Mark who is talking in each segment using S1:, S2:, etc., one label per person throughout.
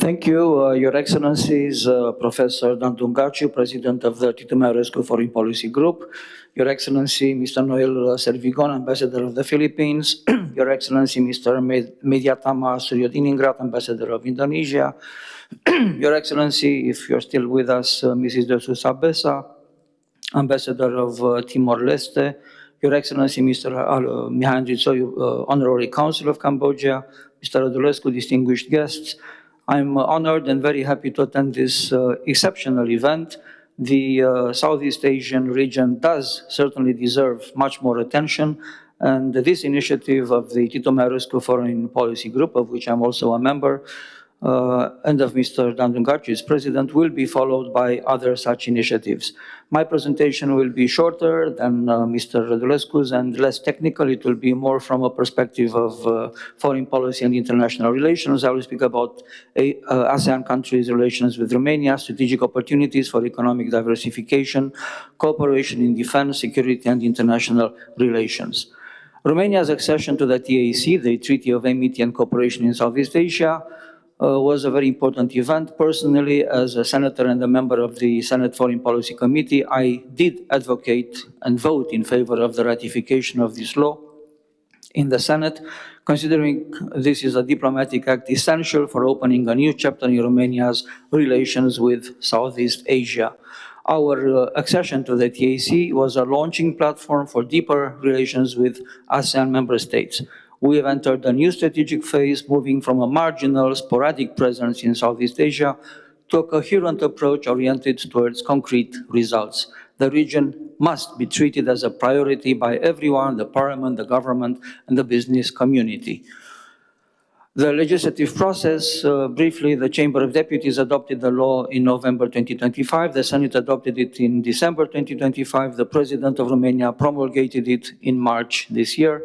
S1: Thank you, Your Excellencies, Professor Dan Dungaciu, President of the Tito Mărescu Foreign Policy Group, Your Excellency, Mr. Noel Servigon, Ambassador of the Philippines, Your Excellency, Mr. Mediatama Suryodiningrat, Ambassador of Indonesia, Your Excellency, if you're still with us, Mrs. de Sousa Besa, Ambassador of Timor-Leste, Your Excellency, Mr. Mihai Andrițoiu, Honorary Consul of Cambodia, Mr. Radulescu, distinguished guests, I'm honored and very happy to attend this exceptional event. The Southeast Asian region does certainly deserve much more attention, and this initiative of the Tito Mărescu Foreign Policy Group, of which I'm also a member, and of Mr. Dan Dungaciu as president, will be followed by other such initiatives. My presentation will be shorter than Mr. Radulescu's and less technical. It will be more from a perspective of foreign policy and international relations. I will speak about ASEAN countries' relations with Romania, strategic opportunities for economic diversification, cooperation in defense, security, and international relations. Romania's accession to the TAC, the Treaty of Amity and Cooperation in Southeast Asia, was a very important event. Personally, as a senator and a member of the Senate Foreign Policy Committee, I did advocate and vote in favor of the ratification of this law in the Senate, considering this is a diplomatic act essential for opening a new chapter in Romania's relations with Southeast Asia. Our accession to the TAC was a launching platform for deeper relations with ASEAN member states. We have entered a new strategic phase, moving from a marginal, sporadic presence in Southeast Asia to a coherent approach oriented towards concrete results. The region must be treated as a priority by everyone, the parliament, the government, and the business community. The legislative process, briefly, the Chamber of Deputies adopted the law in November 2025, the Senate adopted it in December 2025, the President of Romania promulgated it in March this year.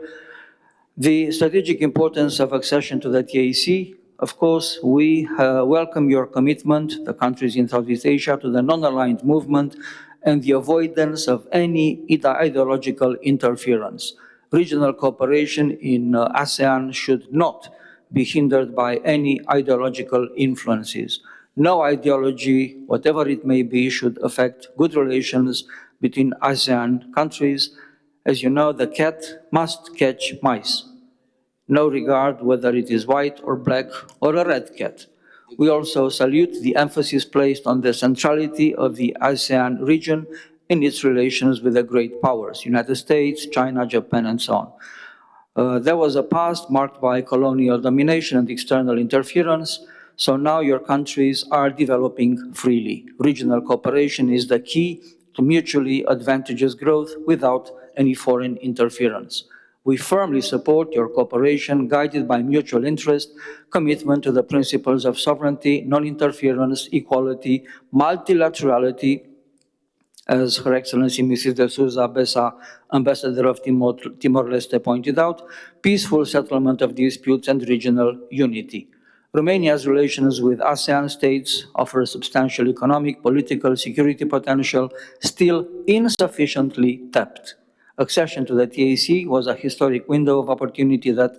S1: The strategic importance of accession to the TAC, of course, we welcome your commitment, the countries in Southeast Asia, to the non-aligned movement and the avoidance of any ideological interference. Regional cooperation in ASEAN should not be hindered by any ideological influences. No ideology, whatever it may be, should affect good relations between ASEAN countries. As you know, the cat must catch mice. No regard whether it is white or black or a red cat. We also salute the emphasis placed on the centrality of the ASEAN region in its relations with the great powers, United States, China, Japan, and so on. There was a past marked by colonial domination and external interference, so now your countries are developing freely. Regional cooperation is the key to mutually advantageous growth without any foreign interference. We firmly support your cooperation guided by mutual interest, commitment to the principles of sovereignty, non-interference, equality, multilaterality, as Her Excellency Mrs. de Sousa Besa, Ambassador of Timor-Leste, pointed out, peaceful settlement of disputes and regional unity. Romania's relations with ASEAN states offer substantial economic, political, security potential, still insufficiently tapped. Accession to the TAC was a historic window of opportunity that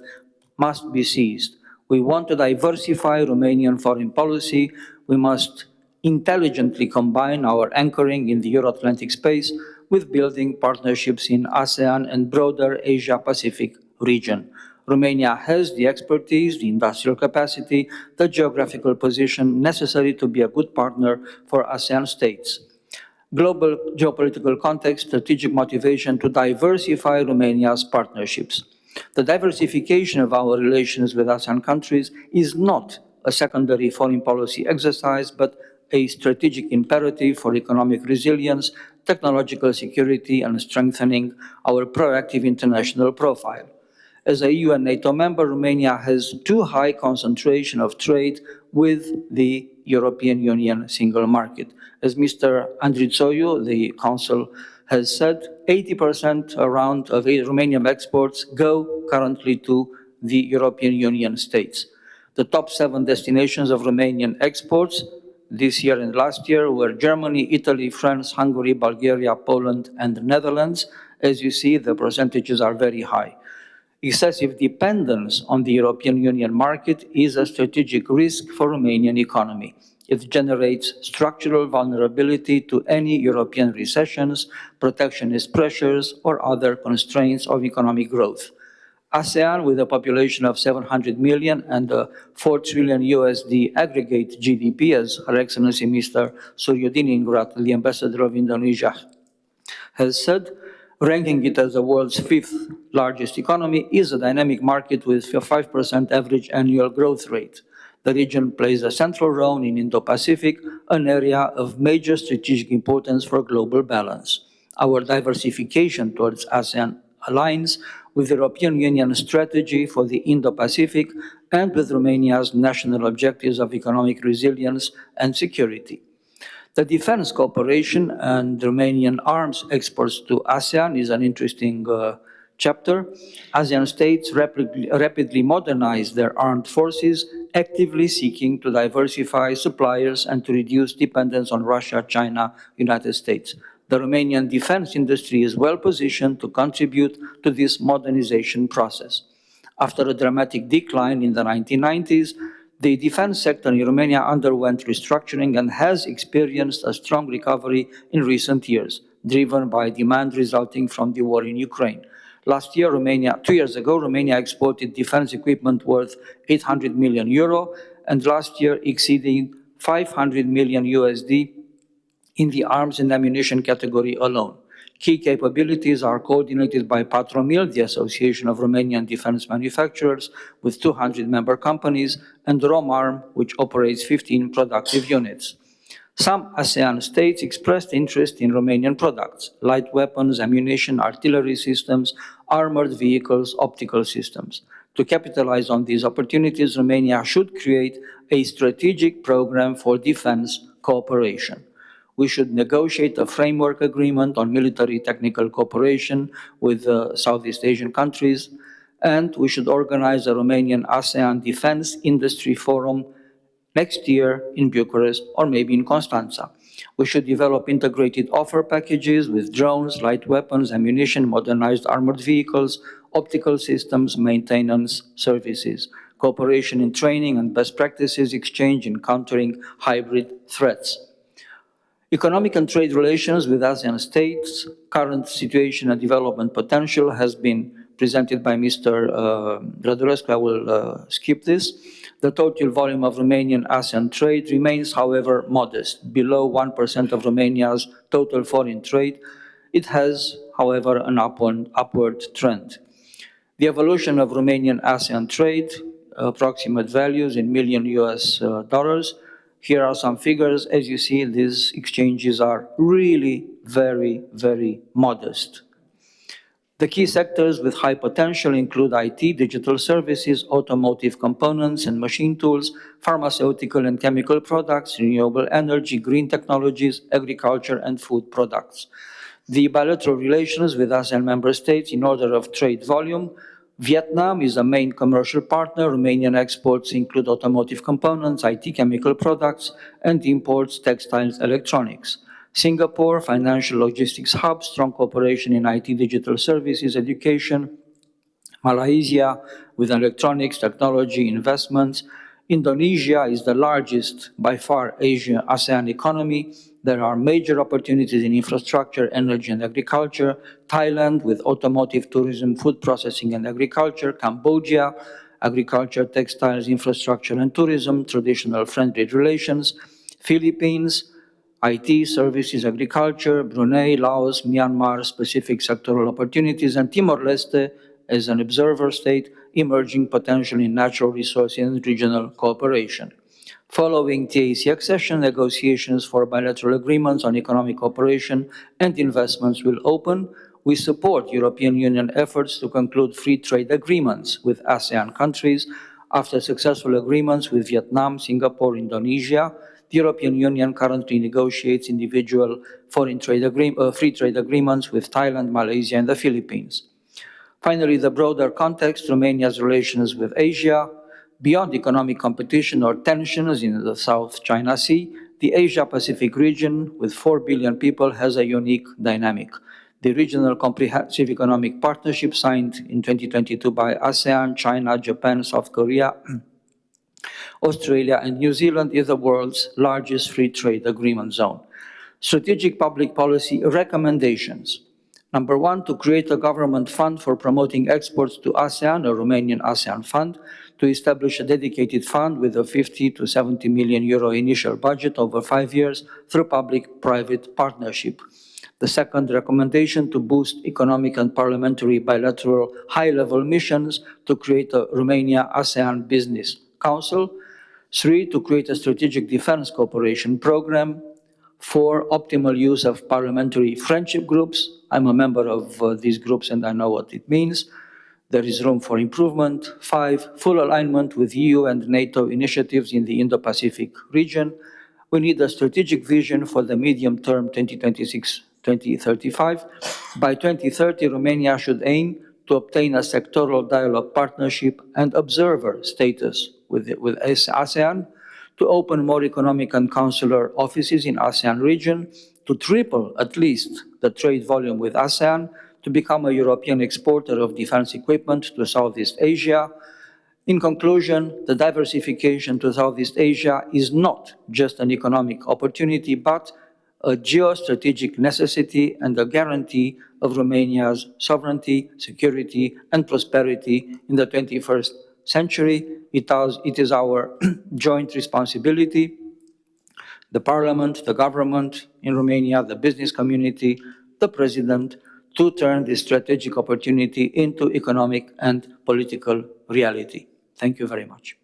S1: must be seized. We want to diversify Romanian foreign policy. We must intelligently combine our anchoring in the Euro-Atlantic space with building partnerships in ASEAN and broader Asia-Pacific region. Romania has the expertise, the industrial capacity, the geographical position necessary to be a good partner for ASEAN states. Global geopolitical context, strategic motivation to diversify Romania's partnerships. The diversification of our relations with ASEAN countries is not a secondary foreign policy exercise, but a strategic imperative for economic resilience, technological security, and strengthening our proactive international profile. As a EU and NATO member, Romania has too high concentration of trade with the European Union single market. As Mr. Andrițoiu, the Council, has said, 80% around of Romanian exports go currently to the European Union states. The top 7 destinations of Romanian exports this year and last year were Germany, Italy, France, Hungary, Bulgaria, Poland, and the Netherlands. As you see, the percentages are very high. Excessive dependence on the European Union market is a strategic risk for Romanian economy. It generates structural vulnerability to any European recessions, protectionist pressures, or other constraints of economic growth. ASEAN, with a population of 700 million and a $4 trillion USD aggregate GDP, as Her Excellency Mr. Suryodiningrat, the Ambassador of Indonesia, has said, ranking it as the world's fifth largest economy, is a dynamic market with a 5% average annual growth rate. The region plays a central role in Indo-Pacific, an area of major strategic importance for global balance. Our diversification towards ASEAN aligns with the European Union strategy for the Indo-Pacific and with Romania's national objectives of economic resilience and security. The defense cooperation and Romanian arms exports to ASEAN is an interesting chapter. ASEAN states rapidly modernize their armed forces, actively seeking to diversify suppliers and to reduce dependence on Russia, China, United States. The Romanian defense industry is well positioned to contribute to this modernization process. After a dramatic decline in the 1990s, the defense sector in Romania underwent restructuring and has experienced a strong recovery in recent years, driven by demand resulting from the war in Ukraine. Last year, 2 years ago, Romania exported defense equipment worth 800 million euro, and last year exceeding 500 million USD in the arms and ammunition category alone. Key capabilities are coordinated by Patromil, the Association of Romanian Defense Manufacturers, with 200 member companies, and Romarm, which operates 15 productive units. Some ASEAN states expressed interest in Romanian products: light weapons, ammunition, artillery systems, armored vehicles, optical systems. To capitalize on these opportunities, Romania should create a strategic program for defense cooperation. We should negotiate a framework agreement on military technical cooperation with Southeast Asian countries, and we should organize a Romanian ASEAN Defense Industry Forum next year in Bucharest or maybe in Constanța. We should develop integrated offer packages with drones, light weapons, ammunition, modernized armored vehicles, optical systems, maintenance services, cooperation in training and best practices exchange in countering hybrid threats. Economic and trade relations with ASEAN states, current situation and development potential has been presented by Mr. Radulescu. I will skip this. The total volume of Romanian ASEAN trade remains, however, modest, below 1% of Romania's total foreign trade. It has, however, an upward trend. The evolution of Romanian ASEAN trade, approximate values in million US dollars. Here are some figures. As you see, these exchanges are really very, very modest. The key sectors with high potential include IT, digital services, automotive components and machine tools, pharmaceutical and chemical products, renewable energy, green technologies, agriculture, and food products. The bilateral relations with ASEAN member states in order of trade volume: Vietnam is a main commercial partner. Romanian exports include automotive components, IT, chemical products, and imports textiles, electronics. Singapore, financial logistics hub, strong cooperation in IT, digital services, education. Malaysia, with electronics, technology, investments. Indonesia is the largest, by far, Asian ASEAN economy. There are major opportunities in infrastructure, energy, and agriculture. Thailand, with automotive, tourism, food processing, and agriculture. Cambodia, agriculture, textiles, infrastructure, and tourism, traditional friendly relations. Philippines, IT, services, agriculture. Brunei, Laos, Myanmar, specific sectoral opportunities. And Timor-Leste, as an observer state, emerging potential in natural resources and regional cooperation. Following TAC accession, negotiations for bilateral agreements on economic cooperation and investments will open. We support European Union efforts to conclude free trade agreements with ASEAN countries. After successful agreements with Vietnam, Singapore, Indonesia, the European Union currently negotiates individual free trade agreements with Thailand, Malaysia, and the Philippines. Finally, the broader context, Romania's relations with Asia. Beyond economic competition or tensions in the South China Sea, the Asia-Pacific region, with 4 billion people, has a unique dynamic. the regional comprehensive economic partnership signed in 2022 by ASEAN, China, Japan, South Korea, Australia, and New Zealand is the world's largest free trade agreement zone. Strategic public policy recommendations. Number 1, to create a government fund for promoting exports to ASEAN, a Romanian ASEAN fund, to establish a dedicated fund with a 50 to 70 million euro initial budget over 5 years through public-private partnership. The second recommendation, to boost economic and parliamentary bilateral high-level missions to create a Romania-ASEAN Business Council. 3, to create a strategic defense cooperation program. 4, optimal use of parliamentary friendship groups. I'm a member of these groups and I know what it means. There is room for improvement. 5, full alignment with EU and NATO initiatives in the Indo-Pacific region. We need a strategic vision for the medium term 2026-2035. By 2030, Romania should aim to obtain a sectoral dialogue partnership and observer status with ASEAN, to open more economic and consular offices in ASEAN region, to triple at least the trade volume with ASEAN, to become a European exporter of defense equipment to Southeast Asia. In conclusion, the diversification to Southeast Asia is not just an economic opportunity, but a geostrategic necessity and a guarantee of Romania's sovereignty, security, and prosperity in the 21st century. It is our joint responsibility, the Parliament, the government in Romania, the business community, the President, to turn this strategic opportunity into economic and political reality. Thank you very much.